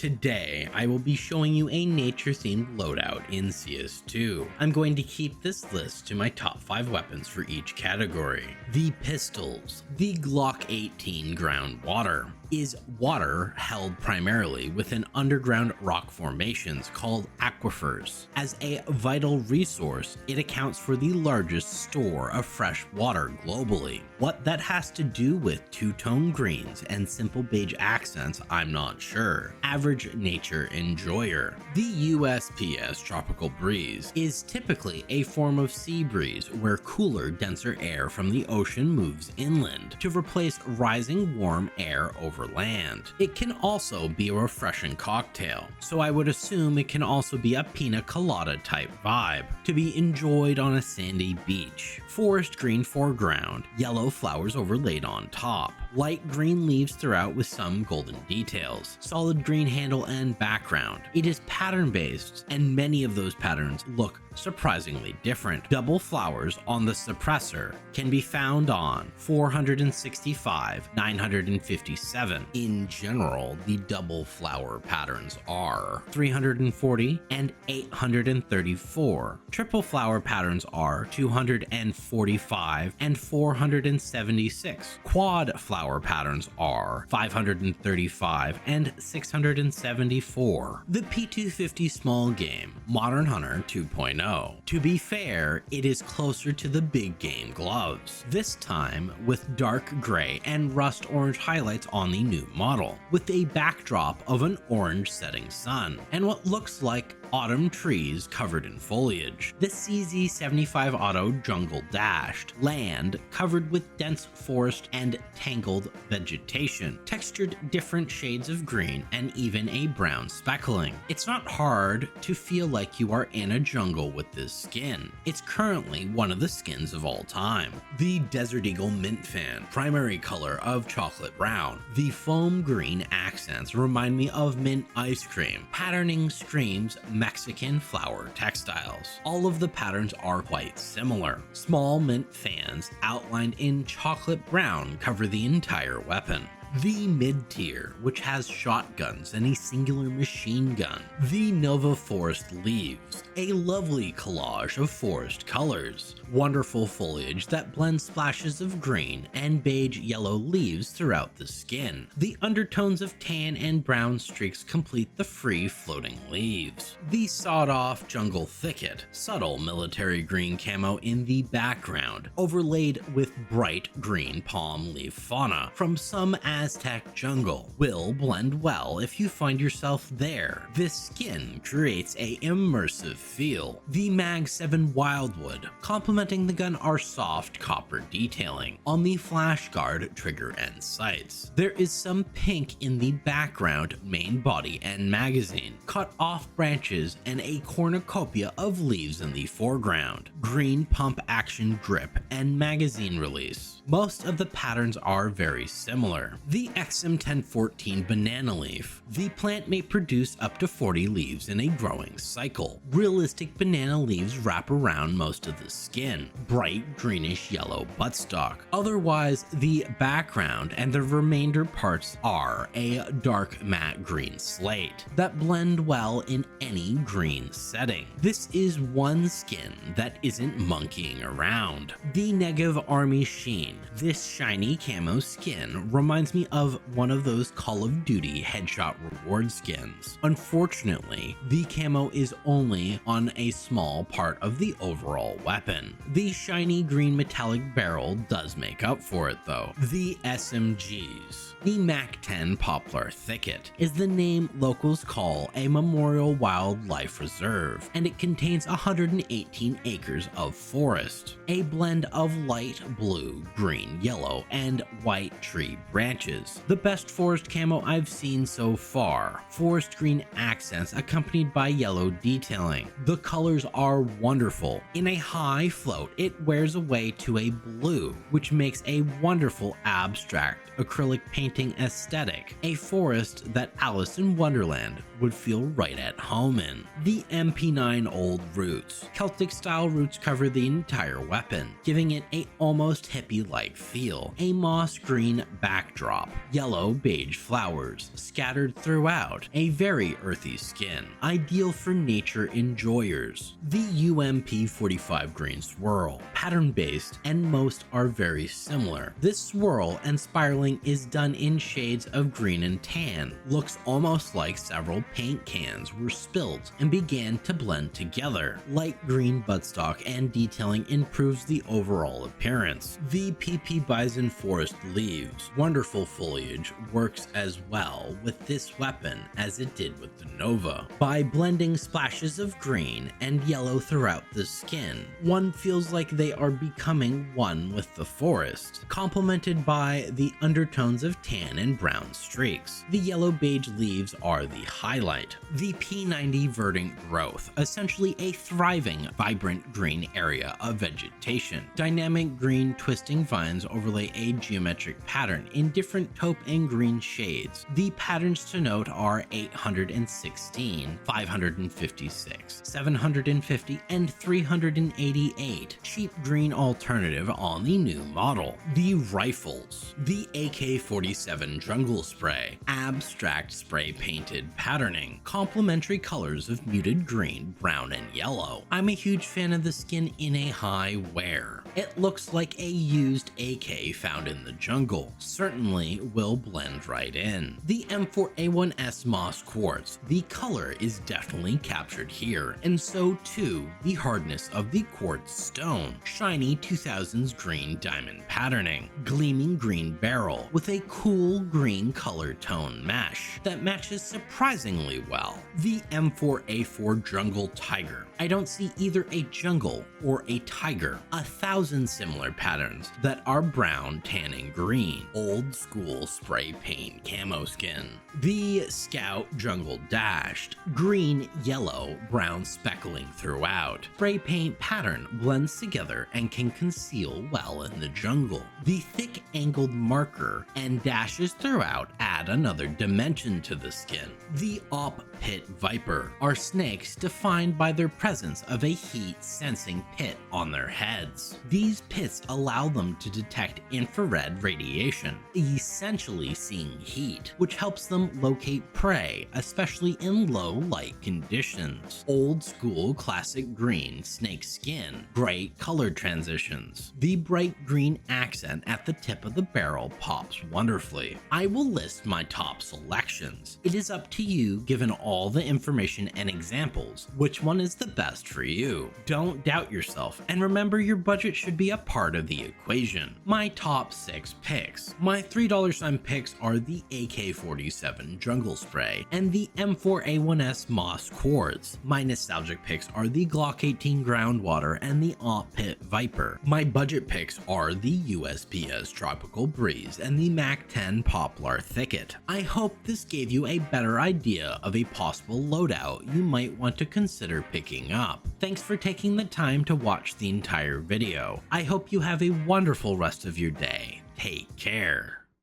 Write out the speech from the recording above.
Today, I will be showing you a nature-themed loadout in CS2. I'm going to keep this list to my top 5 weapons for each category. The pistols. The Glock 18 groundwater is water held primarily within underground rock formations called aquifers. As a vital resource, it accounts for the largest store of fresh water globally. What that has to do with two-tone greens and simple beige accents, I'm not sure. Average nature enjoyer. The USPS tropical breeze is typically a form of sea breeze where cooler, denser air from the ocean moves inland to replace rising warm air over land. It can also be a refreshing cocktail, so I would assume it can also be a pina colada type vibe, to be enjoyed on a sandy beach. Forest green foreground, yellow flowers overlaid on top, light green leaves throughout with some golden details, solid green handle and background. It is pattern based, and many of those patterns look surprisingly different. Double flowers on the suppressor can be found on 465, 957. In general, the double flower patterns are 340 and 834. Triple flower patterns are 245 and 476. Quad flower patterns are 535 and 674. The P250 small game, Modern Hunter 2.0. To be fair, it is closer to the big game gloves, this time with dark gray and rust orange highlights on the new model, with a backdrop of an orange setting sun, and what looks like autumn trees covered in foliage. The CZ75 Auto Jungle Dashed, land covered with dense forest and tangled vegetation, textured different shades of green and even a brown speckling. It's not hard to feel like you are in a jungle with this skin. It's currently one of the skins of all time. The Desert Eagle Mint Fan, primary color of chocolate brown. The foam green accents remind me of mint ice cream. Patterning screams Mexican flower textiles. All of the patterns are quite similar. Small mint fans outlined in chocolate brown cover the entire weapon. The mid-tier, which has shotguns and a singular machine gun. The Nova Forest Leaves, a lovely collage of forest colors. Wonderful foliage that blends splashes of green and beige yellow leaves throughout the skin. The undertones of tan and brown streaks complete the free floating leaves. The sawed-off jungle thicket, subtle military green camo in the background, overlaid with bright green palm leaf fauna from some Aztec jungle, will blend well if you find yourself there. This skin creates a immersive feel. The Mag 7 Wildwood, complementing the gun are soft copper detailing on the flash guard trigger and sights. There is some pink in the background, main body and magazine, cut off branches and a cornucopia of leaves in the foreground. Green pump action grip and magazine release. Most of the patterns are very similar. The XM1014 banana leaf. The plant may produce up to 40 leaves in a growing cycle. Realistic banana leaves wrap around most of the skin. Bright greenish yellow buttstock. Otherwise, the background and the remainder parts are a dark matte green slate that blend well in any green setting. This is one skin that isn't monkeying around. The Negev Army Sheen. This shiny camo skin reminds me of one of those Call of Duty headshot reward skins. Unfortunately, the camo is only on a small part of the overall weapon. The shiny green metallic barrel does make up for it though. The SMGs. The MAC-10 Poplar Thicket is the name locals call a memorial wildlife reserve, and it contains 118 acres of forest, a blend of light blue, green, yellow, and white tree branches. The best forest camo I've seen so far. Forest green accents accompanied by yellow detailing. The colors are wonderful. In a high float, it wears away to a blue, which makes a wonderful abstract acrylic painting aesthetic, a forest that Alice in Wonderland would feel right at home in. The MP9 Old Roots. Celtic style roots cover the entire weapon, giving it a almost hippie like feel, a moss green backdrop, yellow beige flowers scattered throughout, a very earthy skin, ideal for nature enjoyers. The UMP45 green swirl, pattern based, and most are very similar. This swirl and spiraling is done in shades of green and tan, looks almost like several paint cans were spilled and began to blend together. Light green buttstock and detailing improves the overall appearance. The PP Bison Forest leaves, wonderful foliage, works as well with this weapon as it did with the Nova. By blending splashes of green and yellow throughout the skin, one feels like they are becoming one with the forest, complemented by the undertones of tan and brown streaks. The yellow beige leaves are the highlight. The P90 verdant growth, essentially a thriving, vibrant green area of vegetation. Dynamic green twisting vines overlay a geometric pattern in different taupe and green shades. The patterns to note are 816, 556, 750, and 388. Cheap green alternative on the new model. The rifles. The AK-47 Jungle Spray. Abstract spray painted patterning. Complementary colors of muted green, brown, and yellow. I'm a huge fan of the skin in a high wear. It looks like a used AK found in the jungle. Certainly will blend right in. The M4A1S Moss Quartz. The color is definitely captured here, and so too the hardness of the quartz stone. Shiny 2000s green diamond patterning. Gleaming green barrel with a cool green color tone mesh that matches surprisingly well. The M4A4 Jungle Tiger. I don't see either a jungle or a tiger. 1,000 similar patterns that are brown, tan, and green. Old school spray paint camo skin. The Scout Jungle Dashed. Green, yellow, brown speckling throughout. Spray paint pattern blends together and can conceal well in the jungle. The thick angled marker and dashes throughout add another dimension to the skin. The Op Pit Viper are snakes defined by their presence of a heat-sensing pit on their heads. These pits allow them to detect infrared radiation, essentially seeing heat, which helps them locate prey, especially in low light conditions. Old school classic green snake skin, bright color transitions. The bright green accent at the tip of the barrel pops wonderfully. I will list my top selections. It is up to you, given all the information and examples, which one is the best for you. Don't doubt yourself, and remember your budget should be a part of the equation. My top 6 picks. My $3 picks are the AK-47 Jungle Spray and the M4A1S Moss Quartz. My nostalgic picks are the Glock 18 Groundwater and the Op Pit Viper. My budget picks are the USPS Tropical Breeze and the MAC 10 Poplar Thicket. I hope this gave you a better idea of a possible loadout you might want to consider picking up. Thanks for taking the time to watch the entire video. I hope you have a wonderful rest of your day. Take care.